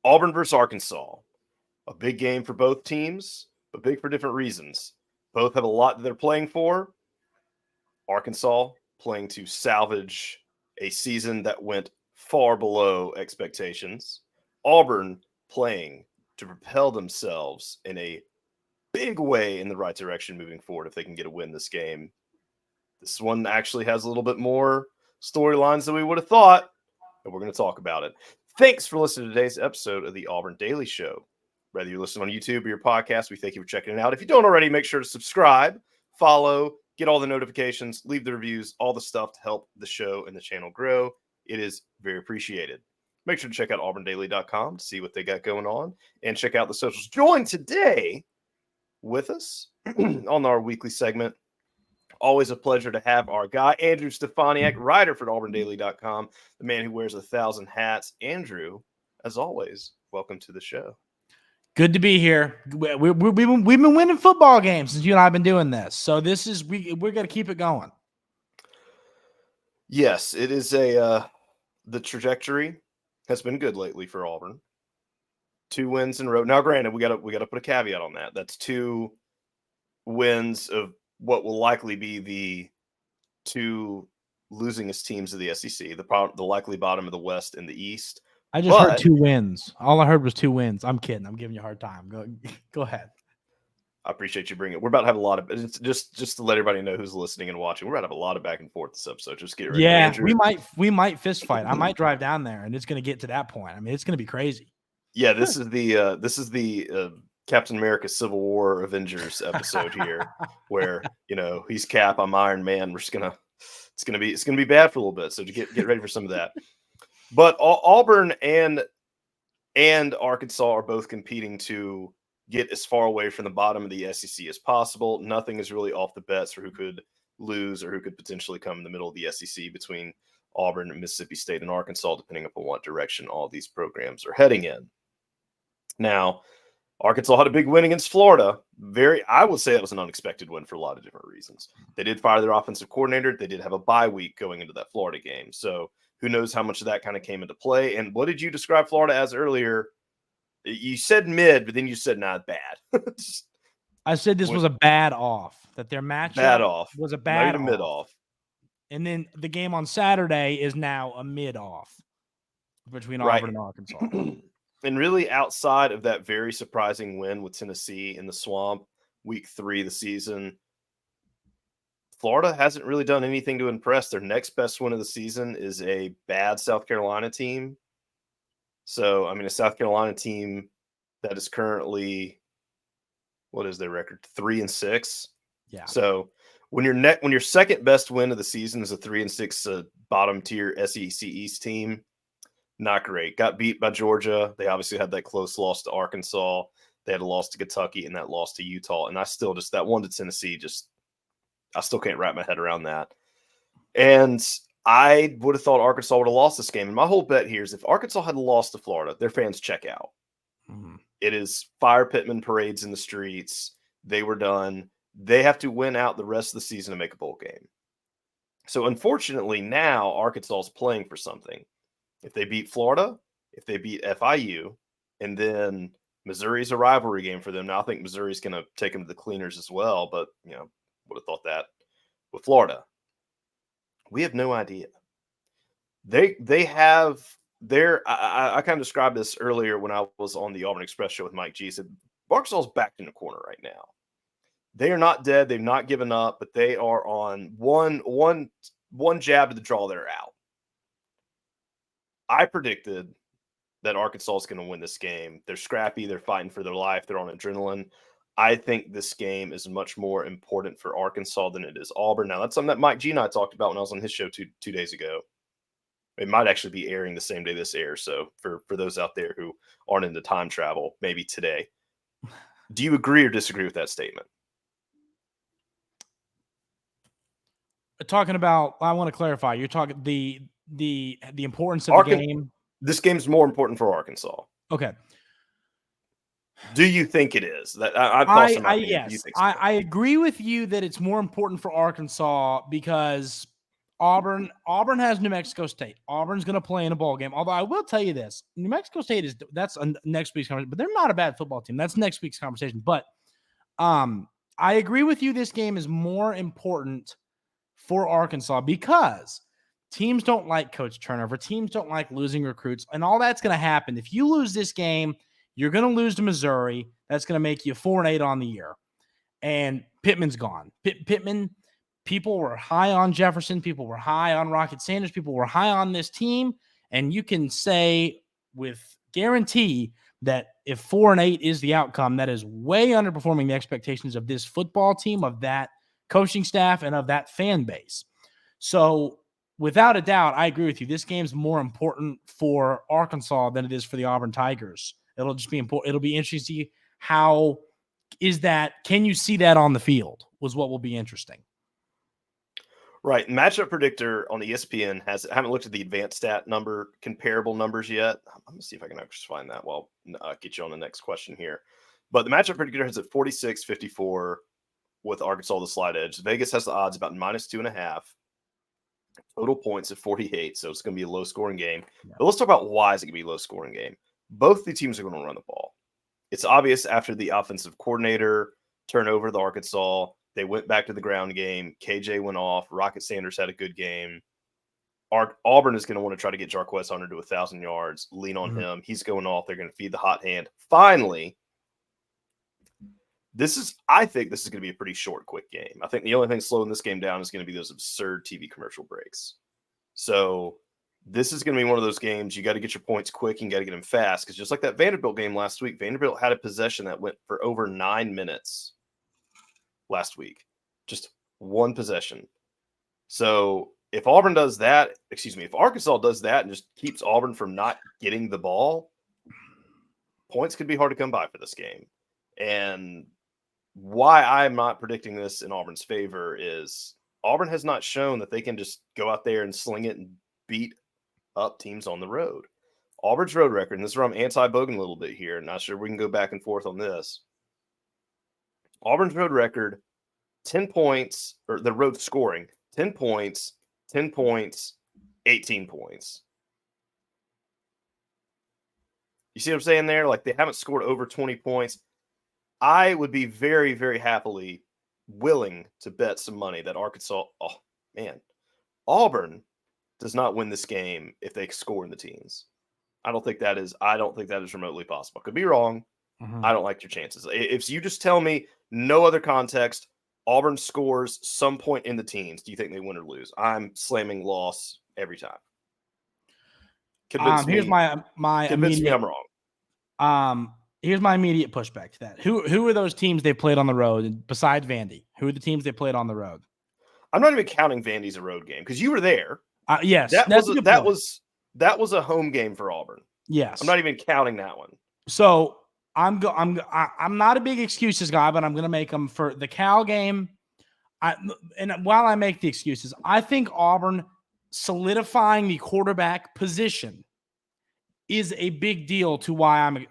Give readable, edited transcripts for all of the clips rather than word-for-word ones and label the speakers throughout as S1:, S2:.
S1: Auburn versus Arkansas. A big game for both teams, but big for different reasons. Both have a lot that they're playing for. Arkansas playing to salvage a season that went far below expectations. Auburn playing to propel themselves in a big way in the right direction moving forward if they can get a win this game. This one actually has a little bit more storylines than we would have thought, and we're going to talk about it. Thanks for listening to today's episode of the Auburn Daily Show. Whether you're listening on YouTube or your podcast, we thank you for checking it out. If you don't already, make sure to subscribe, follow, get all the notifications, leave the reviews, all the stuff to help the show and the channel grow. It is very appreciated. Make sure to check out AuburnDaily.com to see what they got going on and check out the socials. Join today with us on our weekly segment. Always a pleasure to have our guy, Andrew Stefaniak, writer for AuburnDaily.com, the man who wears 1,000 hats. Andrew, as always, welcome to the show.
S2: Good to be here. We've been winning football games since you and I have been doing this. So this is we're going to keep it going.
S1: Yes, it is the trajectory has been good lately for Auburn. 2 wins in a row. Now, granted, we got to put a caveat on that. That's 2 wins of what will likely be the 2 losingest teams of the SEC, the likely bottom of the West and the East.
S2: I just heard 2 wins. All I heard was 2 wins. I'm kidding. I'm giving you a hard time. Go ahead.
S1: I appreciate you bringing it. We're about to have a lot of just to let everybody know who's listening and watching. We're about to have a lot of back and forth this episode. Just get ready.
S2: Yeah, Andrew. we might fist fight. I might drive down there, and it's going to get to that point. I mean, it's going to be crazy.
S1: Yeah, this is the Captain America Civil War Avengers episode here, where he's Cap, I'm Iron Man. It's gonna be bad for a little bit. So to get ready for some of that. But Auburn and Arkansas are both competing to get as far away from the bottom of the SEC as possible. Nothing is really off the bets for who could lose or who could potentially come in the middle of the SEC between Auburn and Mississippi State and Arkansas, depending upon what direction all these programs are heading in. Now, Arkansas had a big win against Florida. I would say that was an unexpected win for a lot of different reasons. They did fire their offensive coordinator. They did have a bye week going into that Florida game. So who knows how much of that kind of came into play. And what did you describe Florida as earlier? You said mid, but then you said not bad.
S2: I said this was a bad off, that their matchup was a bad
S1: mid off.
S2: And then the game on Saturday is now a mid off between Auburn and Arkansas.
S1: And really, outside of that very surprising win with Tennessee in the Swamp, week 3 of the season, Florida hasn't really done anything to impress. Their next best win of the season is a bad South Carolina team. So, I mean, a South Carolina team that is currently, what is their record? 3-6.
S2: Yeah.
S1: So when your second best win of the season is a 3-6 bottom tier SEC East team, not great. Got beat by Georgia. They obviously had that close loss to Arkansas. They had a loss to Kentucky and that loss to Utah. And I still that one to Tennessee, I still can't wrap my head around that. And I would have thought Arkansas would have lost this game. And my whole bet here is if Arkansas had lost to Florida, their fans check out. Mm-hmm. It is Fire Pittman parades in the streets. They were done. They have to win out the rest of the season to make a bowl game. So unfortunately, now Arkansas is playing for something. If they beat Florida, if they beat FIU, and then Missouri's a rivalry game for them. Now I think Missouri's going to take them to the cleaners as well, but would have thought that with Florida. We have no idea. They have their. I kind of described this earlier when I was on the Auburn Express show with Mike G. Said Arkansas's backed in the corner right now. They are not dead. They've not given up, but they are on one jab to the draw. They're out. I predicted that Arkansas is going to win this game. They're scrappy. They're fighting for their life. They're on adrenaline. I think this game is much more important for Arkansas than it is Auburn. Now, that's something that Mike G and I talked about when I was on his show two days ago. It might actually be airing the same day this airs. So for those out there who aren't into time travel, maybe today. Do you agree or disagree with that statement?
S2: Talking about, I want to clarify. You're talking the importance of the game.
S1: This game's more important for Arkansas.
S2: Okay.
S1: Do you think it is? That
S2: yes, I agree with you that it's more important for Arkansas because Auburn has New Mexico State. Auburn's going to play in a bowl game. Although I will tell you this, New Mexico State that's next week's conversation, but they're not a bad football team. That's next week's conversation. But I agree with you. This game is more important for Arkansas because teams don't like coach turnover. Teams don't like losing recruits, and all that's going to happen. If you lose this game, you're going to lose to Missouri. That's going to make you 4-8 on the year. And Pittman's gone. Pittman, people were high on Jefferson. People were high on Rocket Sanders. People were high on this team. And you can say with guarantee that if 4-8 is the outcome, that is way underperforming the expectations of this football team, of that coaching staff, and of that fan base. So without a doubt, I agree with you. This game's more important for Arkansas than it is for the Auburn Tigers. It'll just be important. It'll be interesting to see how is that. Can you see that on the field? Was what will be interesting.
S1: Right. Matchup Predictor on ESPN I haven't looked at the advanced stat number, comparable numbers yet. I'm going to see if I can actually find that. Well, get you on the next question here. But the Matchup Predictor has it 46-54 with Arkansas the slight edge. Vegas has the odds about -2.5. Total points at 48. So it's going to be a low scoring game. Yeah. But let's talk about why is it going to be a low scoring game. Both the teams are going to run the ball. It's obvious after the offensive coordinator turnover the Arkansas. They went back to the ground game. KJ went off. Rocket Sanders had a good game. Auburn is going to want to try to get Jarquez Hunter to 1,000 yards, lean on him. He's going off. They're going to feed the hot hand. Finally, I think this is going to be a pretty short, quick game. I think the only thing slowing this game down is going to be those absurd TV commercial breaks. So this is going to be one of those games you got to get your points quick and got to get them fast, because just like that Vanderbilt game last week, Vanderbilt had a possession that went for over 9 minutes last week. Just one possession. So if Auburn does that, if Arkansas does that and just keeps Auburn from not getting the ball, points could be hard to come by for this game. And why I'm not predicting this in Auburn's favor is Auburn has not shown that they can just go out there and sling it and beat up teams on the road. Auburn's road record, and this is where I'm anti-Bogan a little bit here, not sure we can go back and forth on this. Auburn's road record, 10 points, or the road scoring, 10 points, 10 points, 18 points. You see what I'm saying there? Like, they haven't scored over 20 points. I would be very, very happily willing to bet some money that Auburn does not win this game if they score in the teens. I don't think that is remotely possible. Could be wrong. I don't like your chances. If you just tell me no other context, Auburn scores some point in the teens, do you think they win or lose? I'm slamming loss every time. Convince
S2: here's
S1: me.
S2: my
S1: Convince
S2: immediate,
S1: me I'm wrong.
S2: Here's my immediate pushback to that. Who are those teams they played on the road besides Vandy? Who are the teams they played on the road?
S1: I'm not even counting Vandy's a road game because you were there.
S2: Yes,
S1: that was a home game for Auburn.
S2: Yes,
S1: I'm not even counting that one.
S2: So I'm not a big excuses guy, but I'm going to make them for the Cal game. And while I make the excuses, I think Auburn solidifying the quarterback position is a big deal to and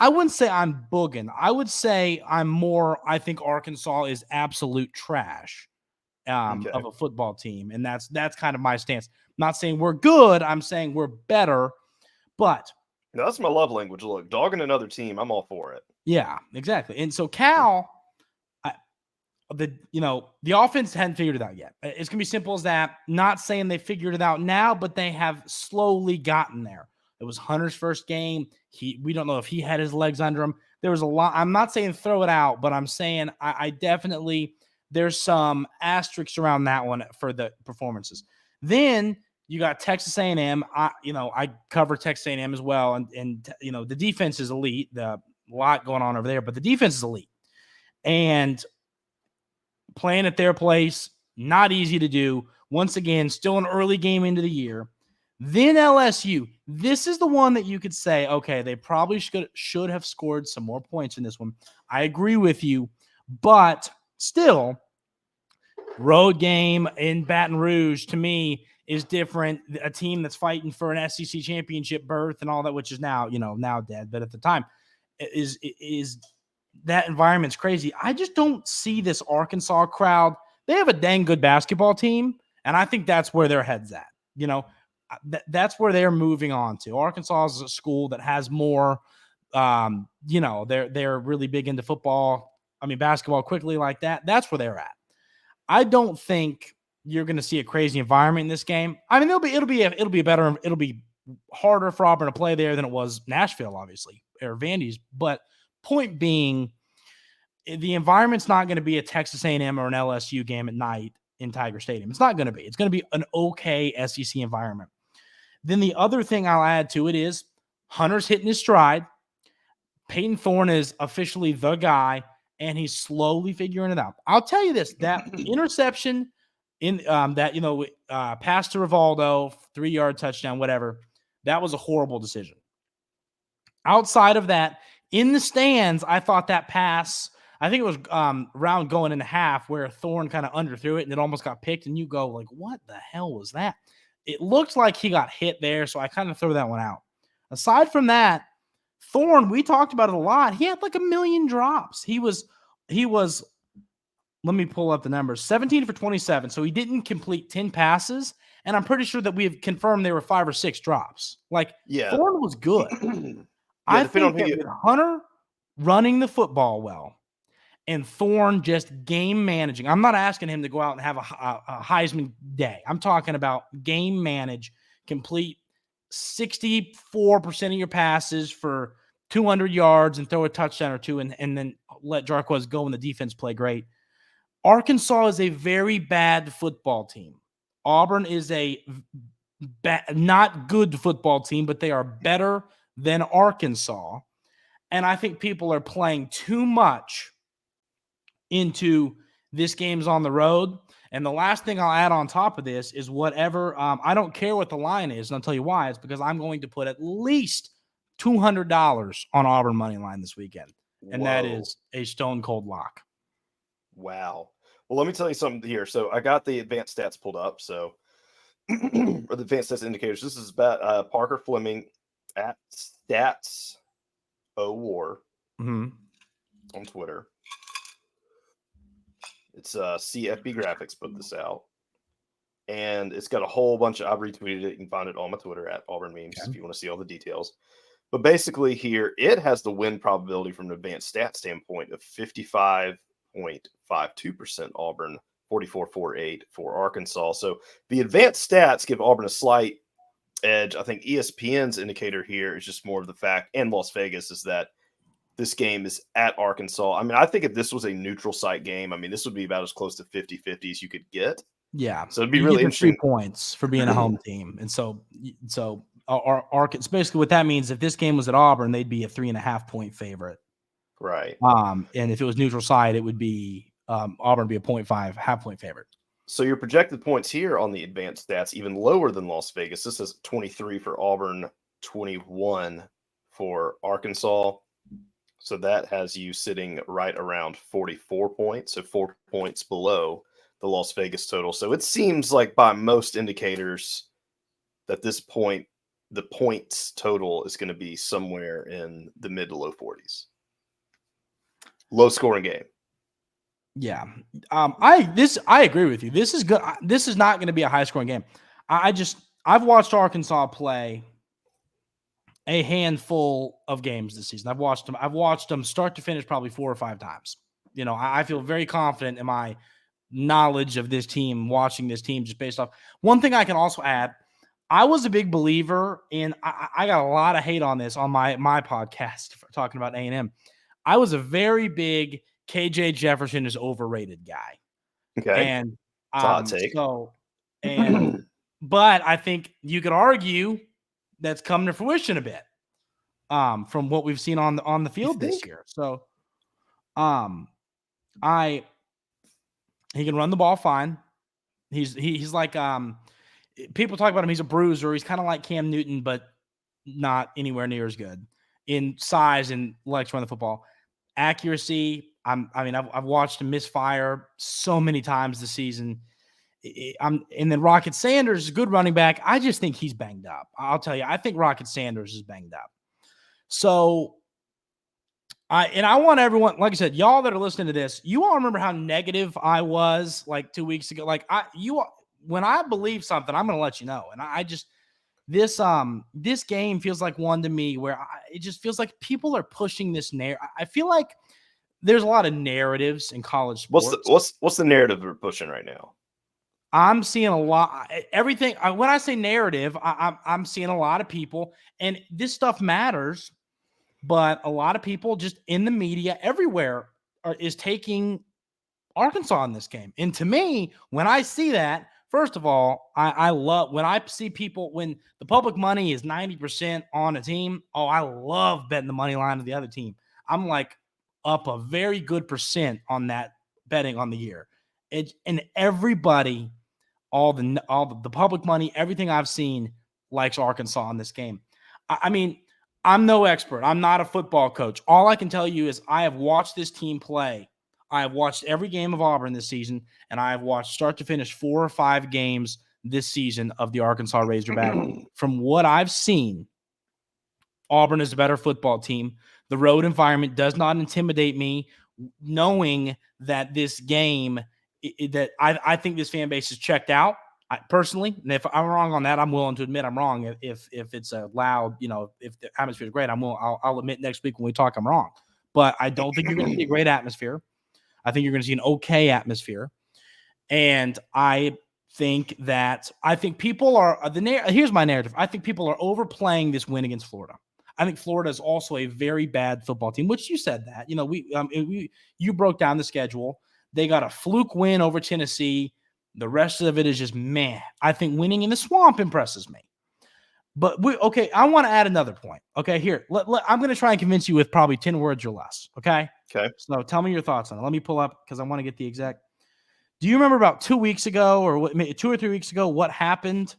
S2: I wouldn't say I'm booging. I would say I think Arkansas is absolute trash of a football team. And that's kind of my stance. I'm not saying we're good. I'm saying we're better, but
S1: no, that's my love language. Look, dogging another team, I'm all for it.
S2: Yeah, exactly. And so Cal, the offense hadn't figured it out yet. It's going to be simple as that. Not saying they figured it out now, but they have slowly gotten there. It was Hunter's first game. We don't know if he had his legs under him. There was a lot. I'm not saying throw it out, but I'm saying I definitely, there's some asterisks around that one for the performances. Then you got Texas A&M. I cover Texas A&M as well, and the defense is elite. A lot going on over there, but the defense is elite. And playing at their place, not easy to do. Once again, still an early game into the year. Then LSU. This is the one that you could say, okay, they probably should have scored some more points in this one. I agree with you, but still, road game in Baton Rouge to me is different. A team that's fighting for an SEC championship berth and all that, which is now dead, but at the time is that environment's crazy. I just don't see this Arkansas crowd. They have a dang good basketball team, And I think that's where their head's at. That's where they're moving on to. Arkansas is a school that has more, they're really big into football. Basketball quickly like that. That's where they're at. I don't think you're going to see a crazy environment in this game. It'll be harder for Auburn to play there than it was Nashville, obviously, or Vandy's. But point being, the environment's not going to be a Texas A&M or an LSU game at night in Tiger Stadium. It's not going to be. It's going to be an okay SEC environment. Then the other thing I'll add to it is Hunter's hitting his stride. Peyton Thorne is officially the guy, and he's slowly figuring it out. I'll tell you this, that interception in pass to Rivaldo, 3-yard touchdown, whatever, that was a horrible decision. Outside of that, in the stands, I thought that pass, I think it was round going in half where Thorne kind of underthrew it and it almost got picked, and you go like, what the hell was that? It looked like he got hit there, so I kind of threw that one out. Aside from that, Thorne, we talked about it a lot. He had like 1 million drops. He was, let me pull up the numbers, 17 for 27. So he didn't complete 10 passes. And I'm pretty sure that we have confirmed there were 5 or 6 drops. Like, yeah. Thorne was good. I think that with Hunter running the football well and Thorne just game managing, I'm not asking him to go out and have a Heisman day. I'm talking about game manage, complete 64% of your passes for 200 yards and throw a touchdown or two and then let Jarquez go and the defense play great. Arkansas is a very bad football team. Auburn is a not good football team, but they are better than Arkansas. And I think people are playing too much into this game's on the road. And the last thing I'll add on top of this is whatever, I don't care what the line is, and I'll tell you why. It's because I'm going to put at least $200 on Auburn money line this weekend. And that is a stone cold lock.
S1: Wow. Well, let me tell you something here. So I got the advanced stats pulled up. So, or the advanced stats indicators. This is about Parker Fleming at Stats War on Twitter. It's CFB Graphics put this out, and it's got a whole bunch of, I've retweeted it. You can find it on my Twitter at AuburnMemes if you want to see all the details. But basically here, it has the win probability from an advanced stat standpoint of 55.52% Auburn, 44.48 for Arkansas. So the advanced stats give Auburn a slight edge. I think ESPN's indicator here is just more of the fact, and Las Vegas, is that this game is at Arkansas. I think if this was a neutral site game, this would be about as close to 50-50 as you could get.
S2: Yeah.
S1: So it'd be really interesting.
S2: 3 points for being a home team. And so Arkansas, basically what that means, if this game was at Auburn, they'd be a 3.5-point favorite.
S1: Right.
S2: And if it was neutral site, it would be Auburn be a 0.5 half-point favorite.
S1: So your projected points here on the advanced stats even lower than Las Vegas. This is 23 for Auburn, 21 for Arkansas. So that has you sitting right around 44 points, so 4 points below the Las Vegas total. So it seems like by most indicators that this point, the points total is going to be somewhere in the mid to low 40s. Low scoring game.
S2: Yeah. I agree with you. This is good. This is not going to be a high scoring game. I've watched Arkansas play a handful of games this season. I've watched them start to finish probably 4 or 5 times. I feel very confident in my knowledge of this team, watching this team just based off. One thing I can also add, I was a big believer in, I got a lot of hate on this on my podcast for talking about A&M. I was a very big KJ Jefferson is overrated guy.
S1: Okay.
S2: And
S1: hot take.
S2: But I think you could argue that's come to fruition a bit from what we've seen on the field this year. So he can run the ball fine. He's like people talk about him, he's a bruiser. He's kind of like Cam Newton, but not anywhere near as good in size and likes to run the football. Accuracy, I've watched him misfire so many times this season. And then Rocket Sanders is a good running back. I just think he's banged up. I'll tell you, I think Rocket Sanders is banged up. So I want everyone, like I said, y'all that are listening to this, you all remember how negative I was like 2 weeks ago. Like when I believe something, I'm going to let you know. And I just this game feels like one to me where it just feels like people are pushing this narrative. I feel like there's a lot of narratives in college sports.
S1: What's the narrative we're pushing right now?
S2: I'm seeing a lot. Everything when I say narrative, I'm seeing a lot of people, and this stuff matters. But a lot of people just in the media everywhere is taking Arkansas in this game. And to me, when I see that, first of all, I love when I see people when the public money is 90% on a team. Oh, I love betting the money line of the other team. I'm like up a very good percent on that betting on the year. And everybody, all the public money, everything I've seen likes Arkansas in this game. I mean, I'm no expert. I'm not a football coach. All I can tell you is I have watched this team play. I have watched every game of Auburn this season, and I have watched start to finish 4 or 5 games this season of the Arkansas Razorback. From what I've seen, Auburn is a better football team. The road environment does not intimidate me, knowing that this game that I think this fan base is checked out. Personally, and if I'm wrong on that, I'm willing to admit I'm wrong. If it's a loud, if the atmosphere is great, I'll admit next week when we talk I'm wrong. But I don't think you're going to see a great atmosphere. I think you're going to see an okay atmosphere, and I think people are here's my narrative. I think people are overplaying this win against Florida. I think Florida is also a very bad football team, which you said that. You broke down the schedule. They got a fluke win over Tennessee. The rest of it is just meh. I think winning in the swamp impresses me. But I want to add another point. Okay, here. I'm going to try and convince you with probably 10 words or less. Okay?
S1: Okay.
S2: So tell me your thoughts on it. Let me pull up because I want to get the exact. Do you remember about 2 weeks ago or 2 or 3 weeks ago what happened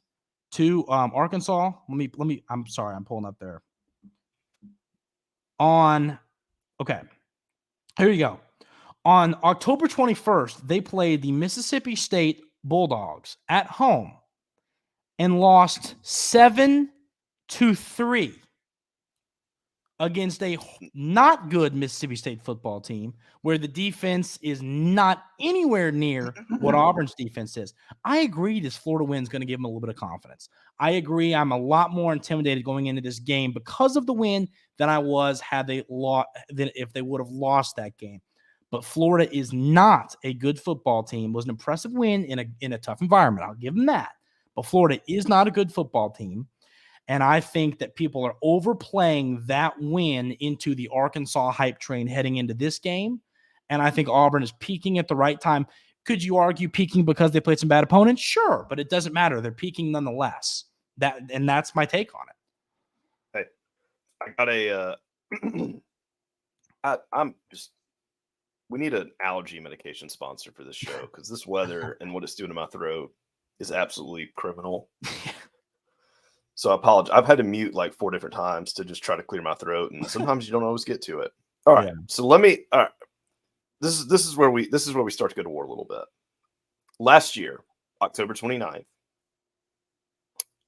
S2: to Arkansas? Let me. I'm sorry. I'm pulling up there. Okay. Here you go. On October 21st, they played the Mississippi State Bulldogs at home and lost 7-3 against a not good Mississippi State football team where the defense is not anywhere near what Auburn's defense is. I agree this Florida win is going to give them a little bit of confidence. I agree I'm a lot more intimidated going into this game because of the win than I was than if they would have lost that game. But Florida is not a good football team. It was an impressive win in a tough environment. I'll give them that. But Florida is not a good football team. And I think that people are overplaying that win into the Arkansas hype train heading into this game. And I think Auburn is peaking at the right time. Could you argue peaking because they played some bad opponents? Sure, but it doesn't matter. They're peaking nonetheless. That's my take on
S1: it. Hey, I got I'm just. We need an allergy medication sponsor for this show because this weather and what it's doing to my throat is absolutely criminal. So I apologize. I've had to mute like 4 different times to just try to clear my throat, and sometimes you don't always get to it. All right. Yeah. So all right. This is where we start to go to war a little bit. Last year, October 29th,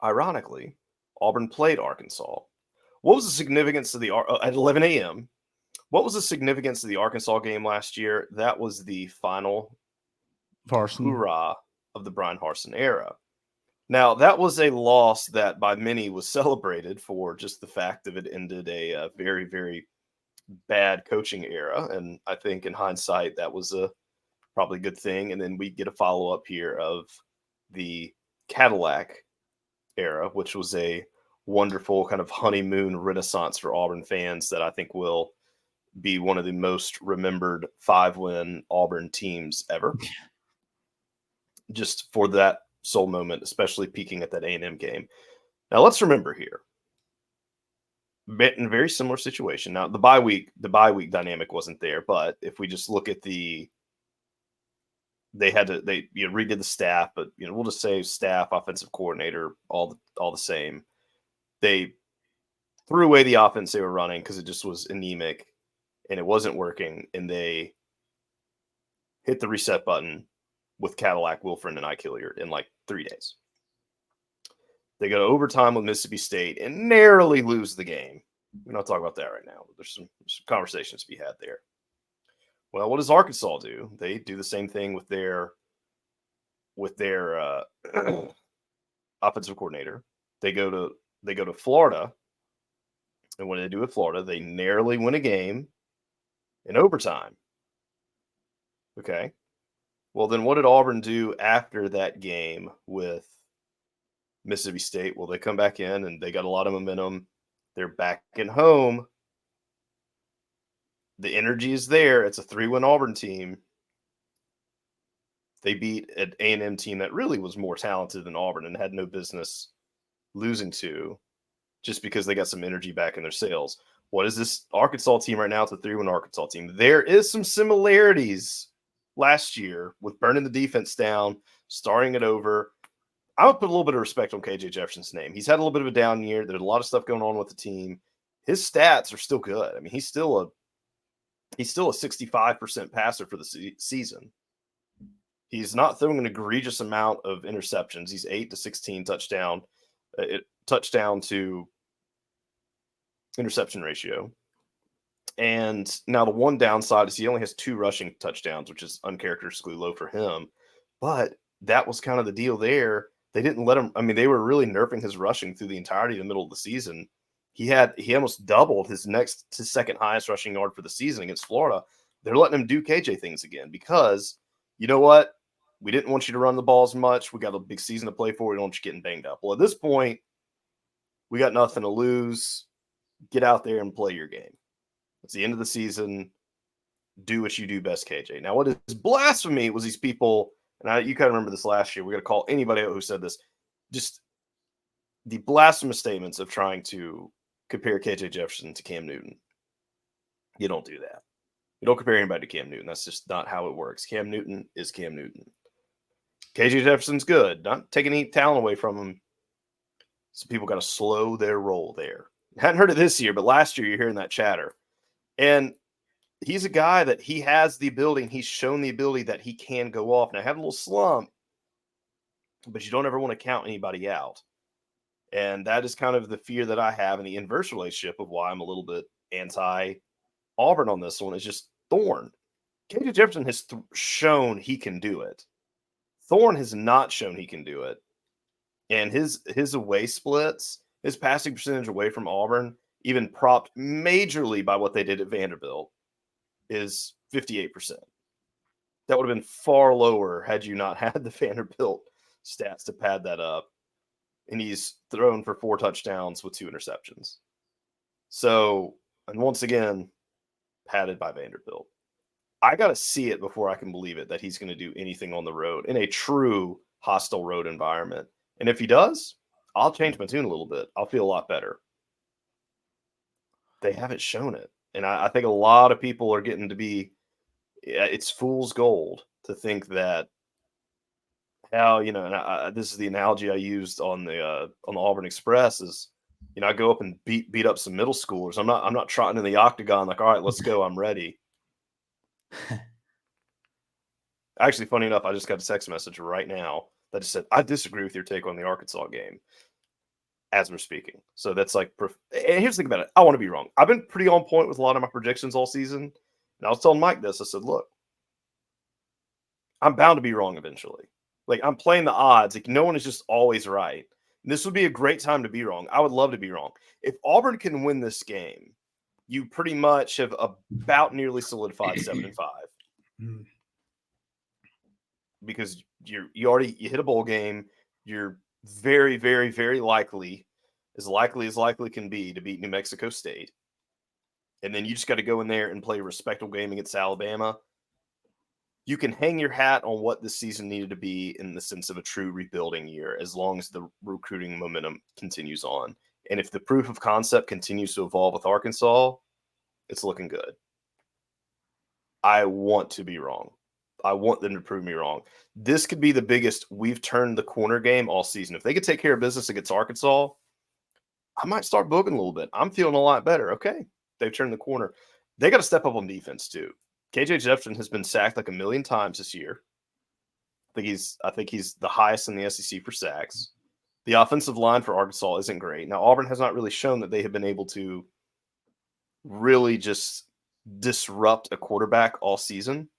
S1: ironically, Auburn played Arkansas. What was the significance of at 11 a.m.? What was the significance of the Arkansas game last year? That was the final hoorah of the Brian Harsin era. Now, that was a loss that by many was celebrated for just the fact that it ended a very, very bad coaching era. And I think in hindsight, that was a probably good thing. And then we get a follow-up here of the Cadillac era, which was a wonderful kind of honeymoon renaissance for Auburn fans that I think will be one of the most remembered 5-win Auburn teams ever. Just for that sole moment, especially peaking at that A&M game. Now let's remember here, in a very similar situation. Now the bye week dynamic wasn't there, but if we just look at they redid the staff, but we'll just say staff, offensive coordinator, all the same. They threw away the offense they were running because it just was anemic and it wasn't working, and they hit the reset button with Cadillac, Wilfred, and Ike Hilliard in like 3 days. They go to overtime with Mississippi State and narrowly lose the game. We're not talking about that right now. There's some conversations to be had there. Well, what does Arkansas do? They do the same thing with their with their offensive coordinator. They go to Florida, and what do they do with Florida? They narrowly win a game in overtime. Okay. Well, then what did Auburn do after that game with Mississippi State? Well, they come back in and they got a lot of momentum. They're back at home. The energy is there. It's a 3-win Auburn team. They beat an A&M team that really was more talented than Auburn and had no business losing to, just because they got some energy back in their sails. What is this Arkansas team right now? It's a 3-win Arkansas team. There is some similarities last year with burning the defense down, starting it over. I would put a little bit of respect on KJ Jefferson's name. He's had a little bit of a down year. There's a lot of stuff going on with the team. His stats are still good. I mean, he's still a 65% passer for the season. He's not throwing an egregious amount of interceptions. He's 8 to 16 touchdown to interception ratio. And now the one downside is he only has 2 rushing touchdowns, which is uncharacteristically low for him. But that was kind of the deal there. They didn't let him. I mean, they were really nerfing his rushing through the entirety of the middle of the season. He almost doubled his second highest rushing yard for the season against Florida. They're letting him do KJ things again because, you know what? We didn't want you to run the ball as much. We got a big season to play for. We don't want you getting banged up. Well, at this point, we got nothing to lose. Get out there and play your game. It's the end of the season. Do what you do best, KJ. Now, what is blasphemy was these people, and you kind of remember this last year. We're going to call anybody out who said this. Just the blasphemous statements of trying to compare KJ Jefferson to Cam Newton. You don't do that. You don't compare anybody to Cam Newton. That's just not how it works. Cam Newton is Cam Newton. KJ Jefferson's good. Not taking any talent away from him. So people got to slow their roll there. Hadn't heard it this year, but last year you're hearing that chatter. And he's a guy that he has the ability, and he's shown the ability that he can go off. Now, have a little slump, but you don't ever want to count anybody out. And that is kind of the fear that I have in the inverse relationship of why I'm a little bit anti-Auburn on this one. Is just Thorne. KJ Jefferson has shown he can do it. Thorne has not shown he can do it. And his away splits, his passing percentage away from Auburn, even propped majorly by what they did at Vanderbilt, is 58%. That would have been far lower had you not had the Vanderbilt stats to pad that up. And he's thrown for 4 touchdowns with 2 interceptions. So, and once again, padded by Vanderbilt. I got to see it before I can believe it that he's going to do anything on the road in a true hostile road environment. And if he does, I'll change my tune a little bit. I'll feel a lot better. They haven't shown it. And I think a lot of people are getting to be, it's fool's gold to think that how, and this is the analogy I used on the Auburn Express is, I go up and beat up some middle schoolers. I'm not trotting in the octagon like, all right, let's go. I'm ready. Actually, funny enough, I just got a text message right now that just said, I disagree with your take on the Arkansas game as we're speaking. So that's like, and here's the thing about it. I want to be wrong. I've been pretty on point with a lot of my predictions all season. And I was telling Mike this. I said, look, I'm bound to be wrong eventually. Like, I'm playing the odds. Like, no one is just always right. And this would be a great time to be wrong. I would love to be wrong. If Auburn can win this game, you pretty much have about nearly solidified 7-5. Because you hit a bowl game. You're very, very, very likely as likely can be to beat New Mexico State. And then you just got to go in there and play a respectable game against Alabama. You can hang your hat on what this season needed to be in the sense of a true rebuilding year, as long as the recruiting momentum continues on. And if the proof of concept continues to evolve with Arkansas, it's looking good. I want to be wrong. I want them to prove me wrong. This could be the biggest we've turned the corner game all season. If they could take care of business against Arkansas, I might start booking a little bit. I'm feeling a lot better. Okay, they've turned the corner. They got to step up on defense too. KJ Jefferson has been sacked like 1 million times this year. I think he's the highest in the SEC for sacks. The offensive line for Arkansas isn't great. Now, Auburn has not really shown that they have been able to really just disrupt a quarterback all season.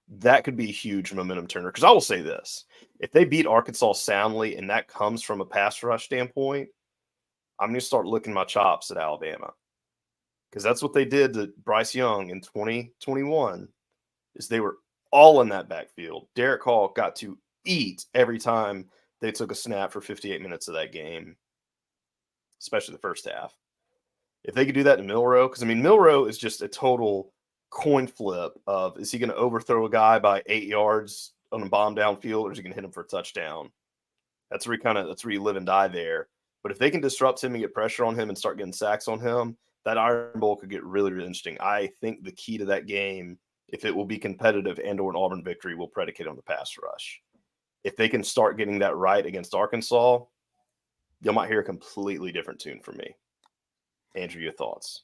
S1: that could be a huge momentum turner. Because I will say this, if they beat Arkansas soundly and that comes from a pass rush standpoint, I'm going to start licking my chops at Alabama. Because that's what they did to Bryce Young in 2021, is they were all in that backfield. Derek Hall got to eat every time they took a snap for 58 minutes of that game, especially the first half. If they could do that to Milrow, because, I mean, Milrow is just a total coin flip of, is he going to overthrow a guy by 8 yards on a bomb downfield, or is he going to hit him for a touchdown? That's where you live and die there. But if they can disrupt him and get pressure on him and start getting sacks on him, that Iron Bowl could get really, really interesting. I think the key to that game, if it will be competitive and or an Auburn victory, will predicate on the pass rush. If they can start getting that right against Arkansas, you might hear a completely different tune from me. Andrew, your thoughts?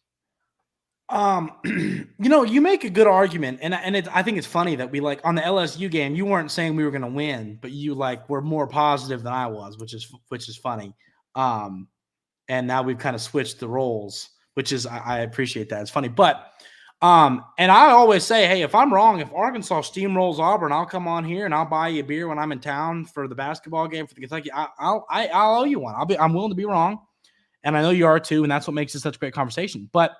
S2: You make a good argument, and I think it's funny that we, like, on the LSU game, you weren't saying we were going to win, but you, like, were more positive than I was, which is funny. And now we've kind of switched the roles, which is, I appreciate that. It's funny, but and I always say, hey, if I'm wrong, if Arkansas steamrolls Auburn, I'll come on here and I'll buy you a beer when I'm in town for the basketball game for the Kentucky. I'll owe you one. I'm willing to be wrong, and I know you are too, and that's what makes it such a great conversation. But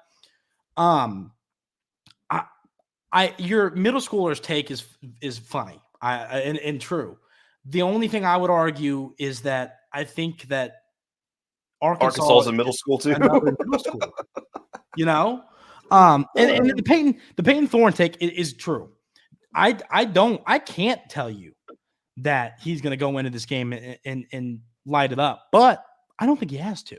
S2: your middle schooler's take is funny, and true. The only thing I would argue is that I think that Arkansas
S1: is a middle school too.
S2: Another middle school, and the Peyton Thorne take is true. I can't tell you that he's going to go into this game and light it up, but I don't think he has to.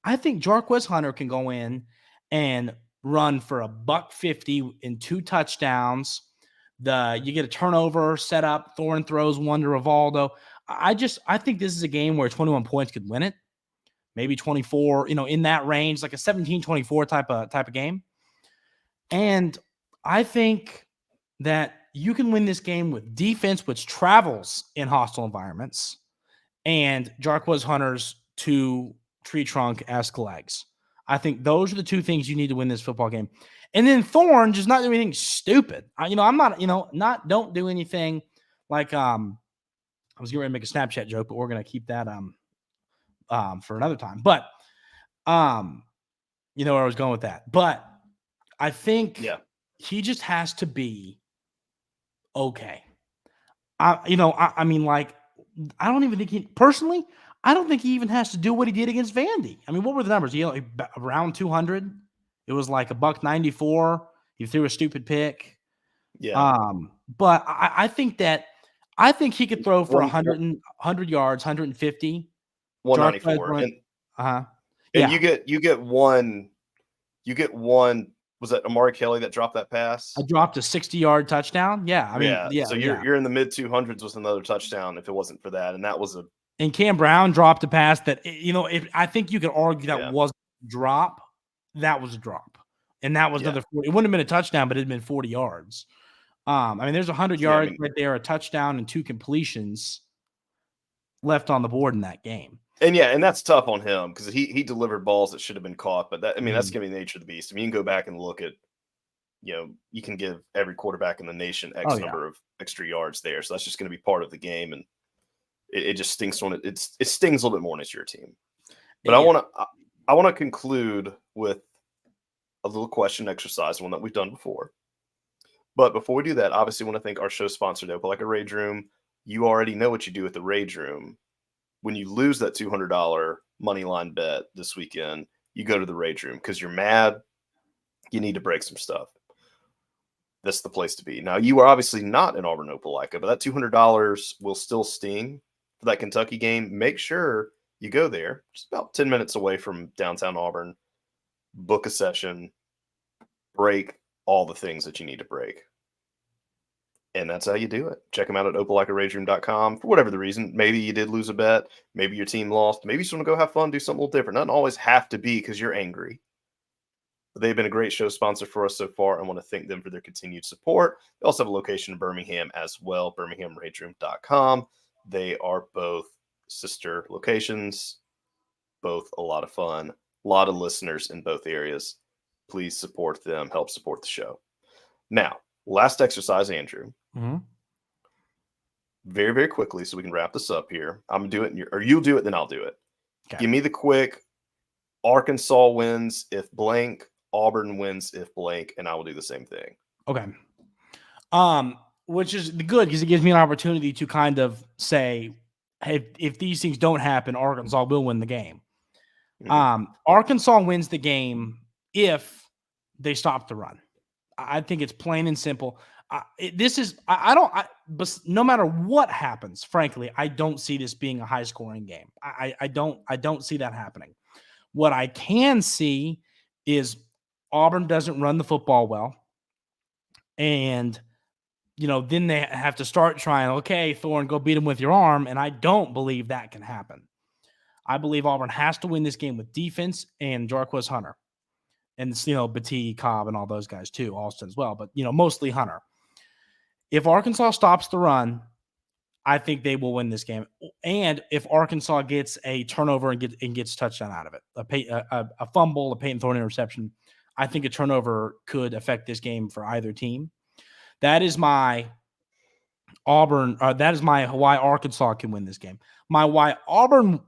S2: I think Jarquez Hunter can go in and run for $150 and 2 touchdowns. You get a turnover set up. Thorne throws one to Rivaldo. I think this is a game where 21 points could win it. Maybe 24, in that range, like a 17-24 type of game. And I think that you can win this game with defense, which travels in hostile environments, and Jarquez Hunter's 2 tree trunk-esque legs. I think those are the 2 things you need to win this football game. And then Thorne just not do anything stupid. I'm not, don't do anything like, I was getting ready to make a Snapchat joke, but we're going to keep that, for another time. But, you know where I was going with that. But I think he just has to be okay. I mean, like, I don't even think personally, I don't think he even has to do what he did against Vandy. I mean, what were the numbers? Around 200. It was like $194. He threw a stupid pick.
S1: Yeah.
S2: But I think he could throw for 100 yards, 150.
S1: 194. And you get one. Was that Amari Kelly that dropped that pass?
S2: I dropped a 60-yard touchdown. Yeah.
S1: So you're in the mid 200s with another touchdown if it wasn't for that. And that was
S2: and Cam Brown dropped a pass that, I think you could argue that wasn't a drop. That was a drop. And that was another 40. It wouldn't have been a touchdown, but it had been 40 yards. There's 100 yards right there, a touchdown and 2 completions left on the board in that game.
S1: And that's tough on him because he delivered balls that should have been caught. But that's going to be the nature of the beast. I mean, you can go back and look at, you can give every quarterback in the nation X number of extra yards there. So that's just going to be part of the game. And it just stinks when it stings a little bit more when it's your team. But I want to conclude with a little question exercise, one that we've done before. But before we do that, obviously, I want to thank our show sponsor, Opelika Rage Room. You already know what you do with the Rage Room. When you lose that $200 money line bet this weekend, you go to the Rage Room because you're mad. You need to break some stuff. That's the place to be. Now, you are obviously not in Auburn Opelika, but that $200 will still sting for that Kentucky game. Make sure you go there. Just about 10 minutes away from downtown Auburn. Book a session. Break all the things that you need to break. And that's how you do it. Check them out at opelikaRageRoom.com for whatever the reason. Maybe you did lose a bet. Maybe your team lost. Maybe you just want to go have fun, do something a little different. Doesn't always have to be because you're angry. But they've been a great show sponsor for us so far. I want to thank them for their continued support. They also have a location in Birmingham as well, BirminghamRageRoom.com. They are both sister locations, both a lot of fun, a lot of listeners in both areas. Please support them, help support the show. Now, Last exercise, Andrew.
S2: Mm-hmm.
S1: Very, very quickly, so we can wrap this up here. I'm going to do it, or you'll do it, then I'll do it.
S2: Okay.
S1: Give me the quick Arkansas wins if blank, Auburn wins if blank, and I will do the same thing.
S2: Okay. Which is good because it gives me an opportunity to kind of say, hey, if these things don't happen, Arkansas will win the game.
S1: Mhm.
S2: Arkansas wins the game if they stop the run. I think it's plain and simple. But no matter what happens, frankly, I don't see this being a high scoring game. I don't see that happening. What I can see is Auburn doesn't run the football well. And, then they have to start trying, okay, Thorne, go beat him with your arm. And I don't believe that can happen. I believe Auburn has to win this game with defense and Jarquez Hunter. And, Batee, Cobb, and all those guys too, Alston as well. But, mostly Hunter. If Arkansas stops the run, I think they will win this game. And if Arkansas gets a turnover and gets a touchdown out of it, a fumble, a Peyton Thorne interception, I think a turnover could affect this game for either team. That is my Auburn. That is my why Arkansas can win this game. My why Auburn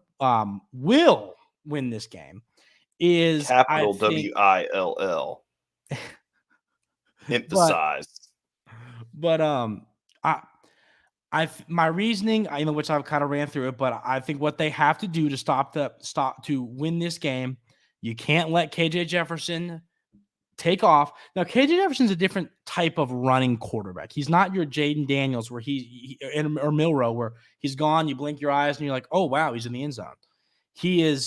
S2: will win this game is
S1: Capital WILL. Emphasized.
S2: But my reasoning, which I've kind of ran through it, but I think what they have to do to to win this game, you can't let KJ Jefferson take off. Now, KJ Jefferson's a different type of running quarterback. He's not your Jaden Daniels or Milrow where he's gone, you blink your eyes and you're like, oh wow, he's in the end zone. He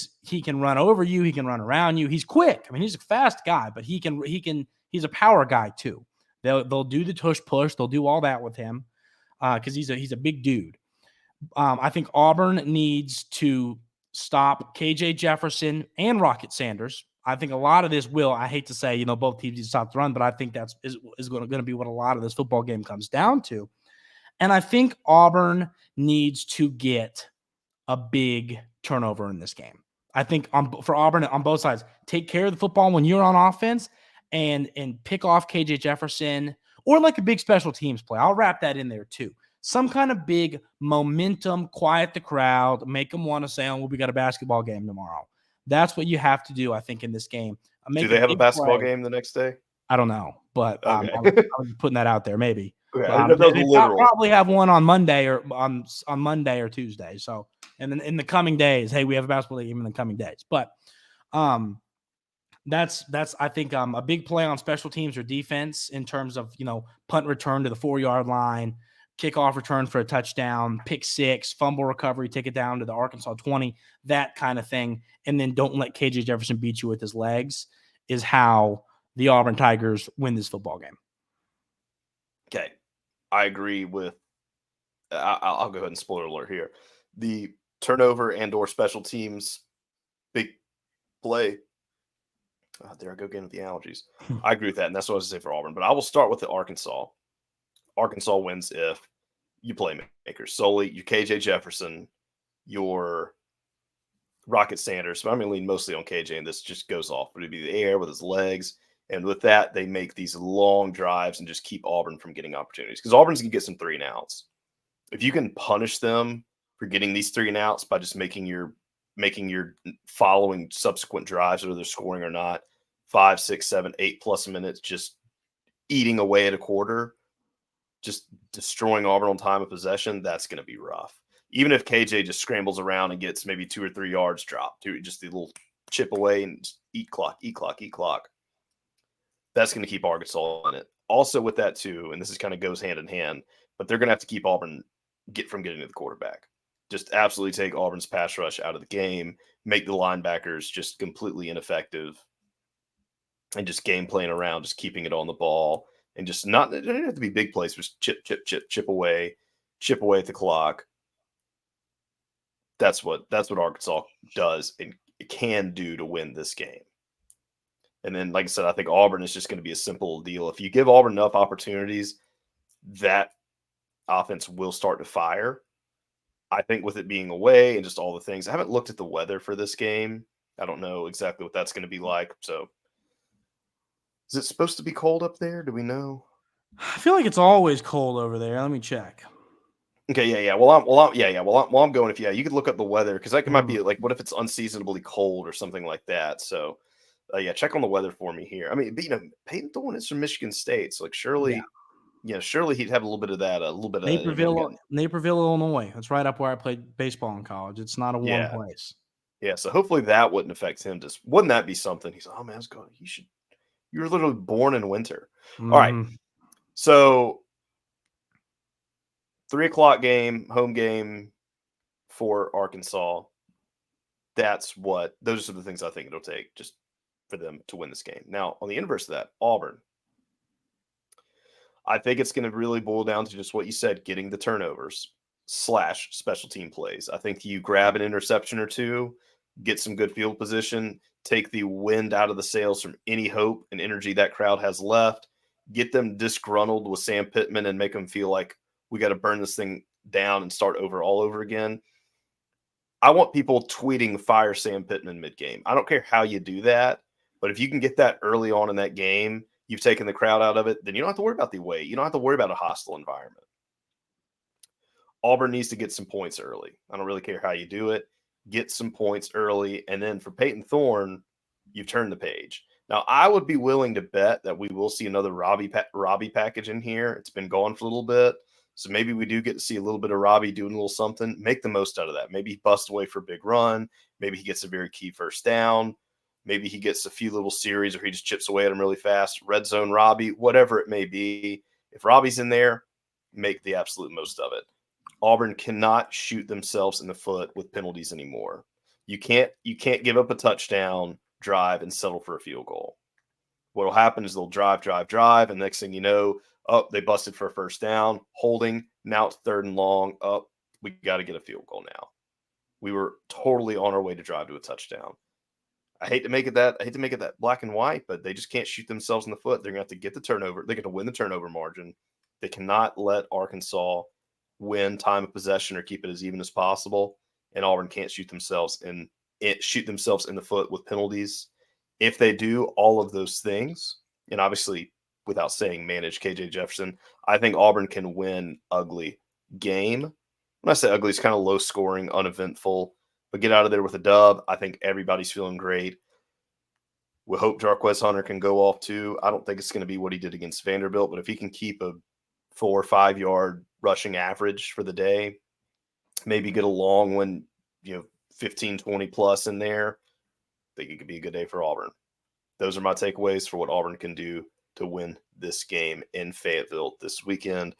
S2: can run over you, he can run around you. He's quick. I mean, he's a fast guy, but he's a power guy too. They'll do the tush push, they'll do all that with him. Because he's a big dude. I think Auburn needs to stop KJ Jefferson and Rocket Sanders. I think a lot of this will. I hate to say, both teams need to stop the run, but I think that's going to be what a lot of this football game comes down to. And I think Auburn needs to get a big turnover in this game. I think for Auburn on both sides, take care of the football when you're on offense and pick off KJ Jefferson. Or like a big special teams play. I'll wrap that in there too. Some kind of big momentum, quiet the crowd, make them want to say, oh, well, we got a basketball game tomorrow. That's what you have to do, I think, in this game.
S1: Do they have a basketball game the next day?
S2: I don't know, but
S1: okay.
S2: I was putting that out there maybe.
S1: Okay.
S2: They probably have one on Monday or on Monday or Tuesday. So, and then in the coming days, hey, we have a basketball game in the coming days. But that's I think a big play on special teams or defense in terms of punt return to the 4-yard line, kickoff return for a touchdown, pick six, fumble recovery, take it down to the Arkansas 20, that kind of thing, and then don't let KJ Jefferson beat you with his legs is how the Auburn Tigers win this football game.
S1: Okay, I agree with. I'll go ahead and spoiler alert here. The turnover and/or special teams big play. There I go again with the allergies. I agree with that, and that's what I was going to say for Auburn. But I will start with the Arkansas. Arkansas wins if you playmakers solely. You KJ Jefferson, your Rocket Sanders. So I'm going to lean mostly on KJ, and this just goes off. But it'd be the air with his legs. And with that, they make these long drives and just keep Auburn from getting opportunities. Because Auburn's going to get some 3-and-outs. If you can punish them for getting these 3-and-outs by just making your following subsequent drives, whether they're scoring or not, 5, 6, 7, 8+ minutes, just eating away at a quarter, just destroying Auburn on time of possession, that's going to be rough. Even if KJ just scrambles around and gets maybe 2 or 3 yards dropped, just the little chip away and just eat clock. That's going to keep Arkansas in it. Also with that too, and this is kind of goes hand in hand, but they're going to have to keep Auburn from getting to the quarterback. Just absolutely take Auburn's pass rush out of the game, make the linebackers just completely ineffective, and just game playing around, just keeping it on the ball, and just not. It doesn't have to be big plays, just chip away at the clock. That's what Arkansas does and it can do to win this game. And then, like I said, I think Auburn is just going to be a simple deal. If you give Auburn enough opportunities, that offense will start to fire. I think with it being away and just all the things, I haven't looked at the weather for this game. I don't know exactly what that's going to be like. So is it supposed to be cold up there? Do we know?
S2: I feel like it's always cold over there. Let me check.
S1: Okay, yeah. Well, I'm going. If you could look up the weather because that might be like, what if it's unseasonably cold or something like that? So, yeah, check on the weather for me here. I mean, but, Peyton Thorne is from Michigan State, so like
S2: Yeah.
S1: surely he'd have a little bit of that, a little bit of
S2: Naperville, Illinois. That's right up where I played baseball in college. It's not a warm
S1: yeah,
S2: place.
S1: yeah. So hopefully that wouldn't affect him. Just wouldn't that be something? He's like, oh man, you were literally born in winter. All right,
S2: Mhm.
S1: so 3 o'clock game, home game for Arkansas. Those are the things I think it'll take just for them to win this game. Now, on the inverse of that, Auburn. I think it's going to really boil down to just what you said, getting the turnovers / special team plays. I think you grab an interception or two, get some good field position, take the wind out of the sails from any hope and energy that crowd has left, get them disgruntled with Sam Pittman and make them feel like we got to burn this thing down and start over all over again. I want people tweeting fire Sam Pittman mid-game. I don't care how you do that, but if you can get that early on in that game, you've taken the crowd out of it, then you don't have to worry about the weight. You don't have to worry about a hostile environment. Auburn needs to get some points early. I don't really care how you do it. Get some points early. And then for Peyton Thorne, you've turned the page. Now, I would be willing to bet that we will see another Robbie package in here. It's been gone for a little bit. So maybe we do get to see a little bit of Robbie doing a little something. Make the most out of that. Maybe he busts away for a big run. Maybe he gets a very key first down. Maybe he gets a few little series or he just chips away at him really fast. Red zone Robbie, whatever it may be. If Robbie's in there, make the absolute most of it. Auburn cannot shoot themselves in the foot with penalties anymore. You can't give up a touchdown drive and settle for a field goal. What will happen is they'll drive, and next thing you know, they busted for a first down, holding. Now it's 3rd and long. We got to get a field goal now. We were totally on our way to drive to a touchdown. I hate to make it that black and white, but they just can't shoot themselves in the foot. They're gonna have to get the turnover. They get to win the turnover margin. They cannot let Arkansas win time of possession or keep it as even as possible. And Auburn can't shoot themselves in the foot with penalties. If they do all of those things, and obviously without saying manage KJ Jefferson, I think Auburn can win ugly game. When I say ugly, it's kind of low scoring, uneventful, but get out of there with a dub. I think everybody's feeling great. We hope Jarquez Hunter can go off too. I don't think it's going to be what he did against Vanderbilt, but if he can keep a 4 or 5 yard rushing average for the day, maybe get a long one, 15, 20 plus in there, I think it could be a good day for Auburn. Those are my takeaways for what Auburn can do to win this game in Fayetteville this weekend.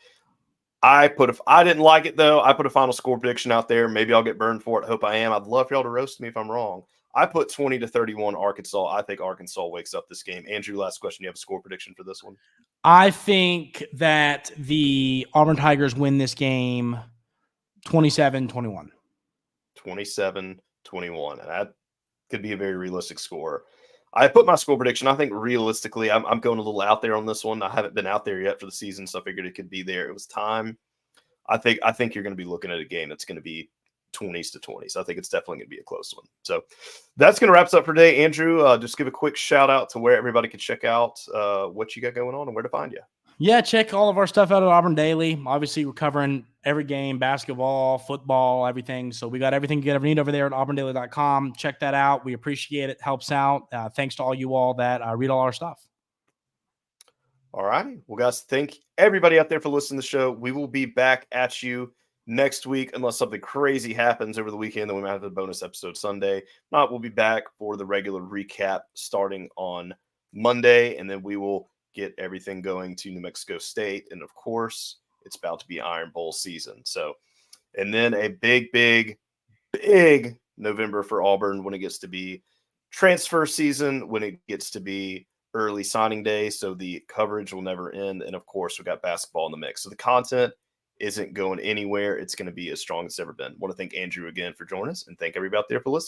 S1: I didn't like it though. I put a final score prediction out there. Maybe I'll get burned for it. Hope I am. I'd love for y'all to roast me if I'm wrong. I put 20-31 Arkansas. I think Arkansas wakes up this game. Andrew, last question. You have a score prediction for this one?
S2: I think that the Auburn Tigers win this game 27-21.
S1: 27-21. And that could be a very realistic score. I put my score prediction. I think realistically, I'm going a little out there on this one. I haven't been out there yet for the season, so I figured it could be there. It was time. I think you're going to be looking at a game that's going to be 20s to 20s. I think it's definitely going to be a close one. So that's going to wrap us up for today. Andrew, just give a quick shout out to where everybody can check out what you got going on and where to find you.
S2: Yeah, check all of our stuff out at Auburn Daily. Obviously, we're covering every game, basketball, football, everything. So we got everything you ever need over there at auburndaily.com. Check that out. We appreciate it. Helps out. Thanks to all you all that read all our stuff.
S1: All right. Well, guys, thank everybody out there for listening to the show. We will be back at you next week unless something crazy happens over the weekend. Then we might have a bonus episode Sunday. If not, we'll be back for the regular recap starting on Monday, and then we will get everything going to New Mexico State. And of course, it's about to be Iron Bowl season. So, and then a big November for Auburn when it gets to be transfer season, when it gets to be early signing day. So the coverage will never end. And of course, we got basketball in the mix. So the content isn't going anywhere. It's going to be as strong as it's ever been. I want to thank Andrew again for joining us and thank everybody out there for listening.